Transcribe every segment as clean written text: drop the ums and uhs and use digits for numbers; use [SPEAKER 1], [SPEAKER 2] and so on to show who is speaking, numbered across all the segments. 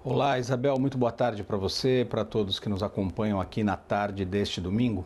[SPEAKER 1] Olá, Isabel, muito boa tarde para você, para todos que nos acompanham aqui na tarde deste domingo.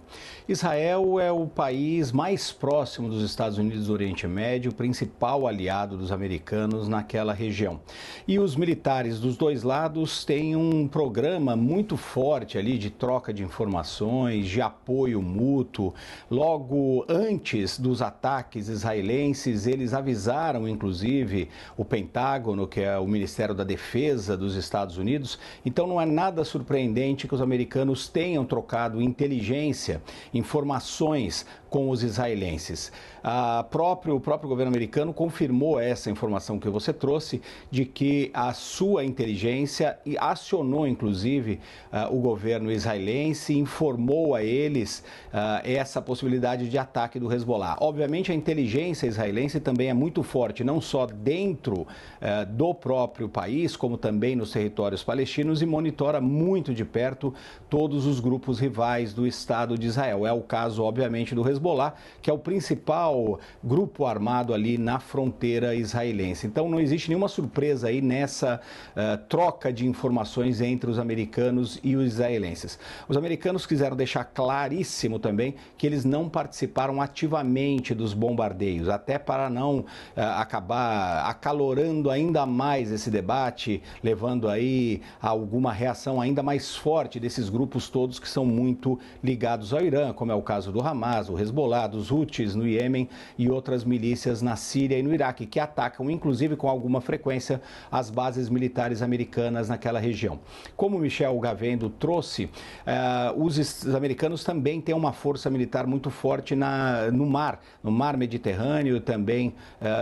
[SPEAKER 1] Israel é o país mais próximo dos Estados Unidos do Oriente Médio, principal aliado dos americanos naquela região. E os militares dos dois lados têm um programa muito forte ali de troca de informações, de apoio mútuo. Logo antes dos ataques israelenses, eles avisaram, inclusive, o Pentágono, que é o Ministério da Defesa dos Estados Unidos. Então não é nada surpreendente que os americanos tenham trocado inteligência, informações com os israelenses. O próprio governo americano confirmou essa informação que você trouxe, de que a sua inteligência acionou, inclusive, o governo israelense, informou a eles essa possibilidade de ataque do Hezbollah. Obviamente, a inteligência israelense também é muito forte, não só dentro do próprio país, como também nos territórios palestinos, e monitora muito de perto todos os grupos rivais do Estado de Israel. É o caso, obviamente, do Hezbollah, que é o principal grupo armado ali na fronteira israelense. Então, não existe nenhuma surpresa aí nessa troca de informações entre os americanos e os israelenses. Os americanos quiseram deixar claríssimo também que eles não participaram ativamente dos bombardeios, até para não acabar acalorando ainda mais esse debate, levando aí a alguma reação ainda mais forte desses grupos todos que são muito ligados ao Irã, como é o caso do Hamas, do Hezbollah, dos Houthis no Iêmen e outras milícias na Síria e no Iraque, que atacam, inclusive com alguma frequência, as bases militares americanas naquela região. Como o Michel Gavendo trouxe, os americanos também têm uma força militar muito forte no mar Mediterrâneo, também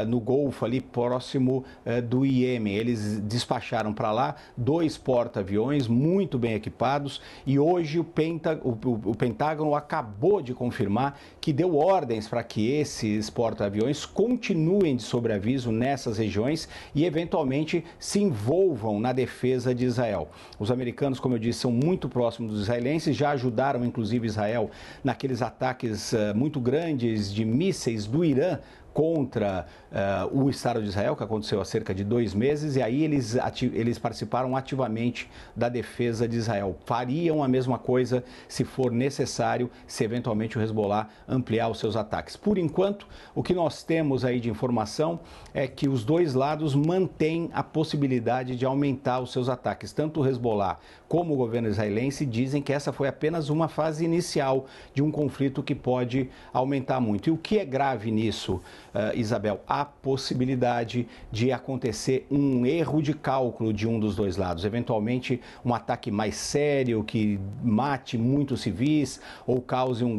[SPEAKER 1] no Golfo, ali próximo do Iêmen. Eles despacharam para lá 2 porta-aviões muito bem equipados e hoje o Pentágono acabou de confirmar que deu ordens para que esses porta-aviões continuem de sobreaviso nessas regiões e eventualmente se envolvam na defesa de Israel. Os americanos, como eu disse, são muito próximos dos israelenses, já ajudaram inclusive Israel naqueles ataques muito grandes de mísseis do Irã contra o Estado de Israel, que aconteceu há cerca de 2 meses, e aí eles participaram ativamente da defesa de Israel. Fariam a mesma coisa se for necessário, se eventualmente o Hezbollah ampliar os seus ataques. Por enquanto, o que nós temos aí de informação é que os dois lados mantêm a possibilidade de aumentar os seus ataques. Tanto o Hezbollah como o governo israelense dizem que essa foi apenas uma fase inicial de um conflito que pode aumentar muito. E o que é grave nisso, Isabel? A possibilidade de acontecer um erro de cálculo de um dos dois lados, eventualmente um ataque mais sério que mate muitos civis ou cause um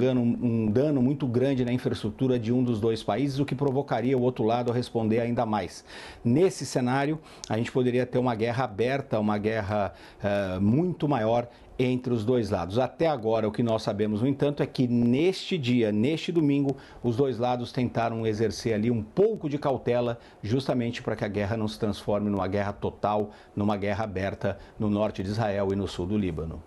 [SPEAKER 1] dano muito grande na infraestrutura de um dos dois países, o que provocaria o outro lado a responder ainda mais. Nesse cenário, a gente poderia ter uma guerra aberta, uma guerra muito maior entre os dois lados. Até agora, o que nós sabemos, no entanto, é que neste dia, neste domingo, os dois lados tentaram exercer ali um pouco de cautela, justamente para que a guerra não se transforme numa guerra total, numa guerra aberta no norte de Israel e no sul do Líbano.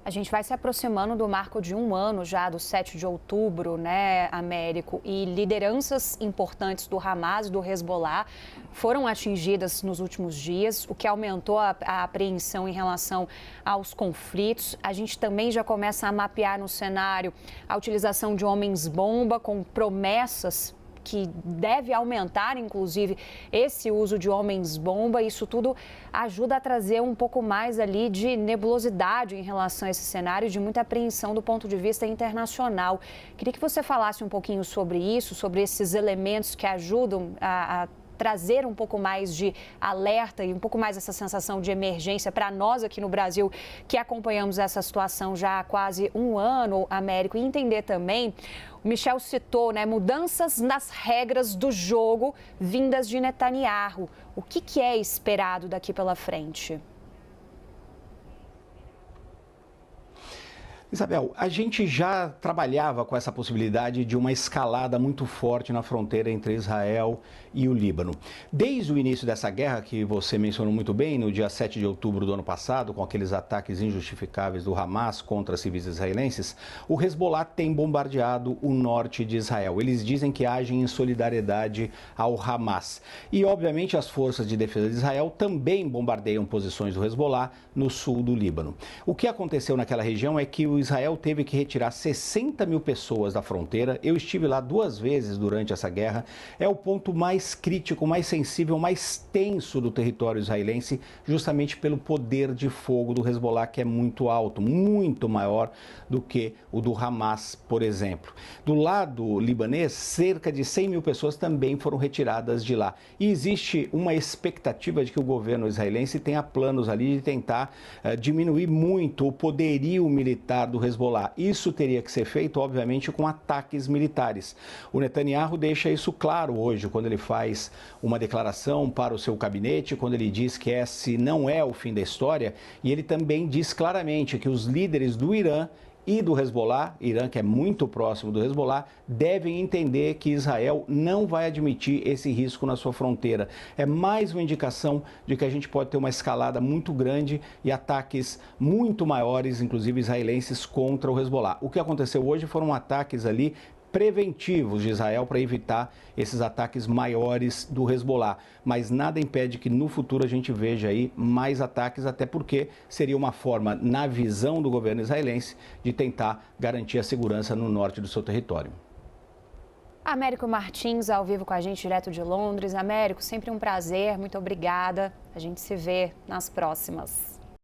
[SPEAKER 2] A gente vai se aproximando do marco de 1 ano já, do 7 de outubro, né, Américo? E lideranças importantes do Hamas e do Hezbollah foram atingidas nos últimos dias, o que aumentou a apreensão em relação aos conflitos. A gente também já começa a mapear no cenário a utilização de homens-bomba com promessas que deve aumentar, inclusive, esse uso de homens-bomba. Isso tudo ajuda a trazer um pouco mais ali de nebulosidade em relação a esse cenário, de muita apreensão do ponto de vista internacional. Queria que você falasse um pouquinho sobre isso, sobre esses elementos que ajudam a trazer um pouco mais de alerta e um pouco mais essa sensação de emergência para nós aqui no Brasil, que acompanhamos essa situação já há quase 1 ano, Américo, e entender também, o Michel citou, né, mudanças nas regras do jogo vindas de Netanyahu. O que é esperado daqui pela frente?
[SPEAKER 1] Isabel, a gente já trabalhava com essa possibilidade de uma escalada muito forte na fronteira entre Israel e o Líbano. Desde o início dessa guerra, que você mencionou muito bem, no dia 7 de outubro do ano passado, com aqueles ataques injustificáveis do Hamas contra civis israelenses, o Hezbollah tem bombardeado o norte de Israel. Eles dizem que agem em solidariedade ao Hamas. E, obviamente, as forças de defesa de Israel também bombardeiam posições do Hezbollah no sul do Líbano. O que aconteceu naquela região é que o Israel teve que retirar 60 mil pessoas da fronteira. Eu estive lá 2 vezes durante essa guerra. É o ponto mais crítico, mais sensível, mais tenso do território israelense, justamente pelo poder de fogo do Hezbollah, que é muito alto, muito maior do que o do Hamas, por exemplo. Do lado libanês, cerca de 100 mil pessoas também foram retiradas de lá. E existe uma expectativa de que o governo israelense tenha planos ali de tentar diminuir muito o poderio militar do Hezbollah. Isso teria que ser feito, obviamente, com ataques militares. O Netanyahu deixa isso claro hoje, quando ele faz uma declaração para o seu gabinete, quando ele diz que esse não é o fim da história, e ele também diz claramente que os líderes do Irã e do Hezbollah, Irã, que é muito próximo do Hezbollah, devem entender que Israel não vai admitir esse risco na sua fronteira. É mais uma indicação de que a gente pode ter uma escalada muito grande e ataques muito maiores, inclusive israelenses, contra o Hezbollah. O que aconteceu hoje foram ataques ali preventivos de Israel para evitar esses ataques maiores do Hezbollah. Mas nada impede que no futuro a gente veja aí mais ataques, até porque seria uma forma, na visão do governo israelense, de tentar garantir a segurança no norte do seu território.
[SPEAKER 2] Américo Martins, ao vivo com a gente, direto de Londres. Américo, sempre um prazer, muito obrigada. A gente se vê nas próximas.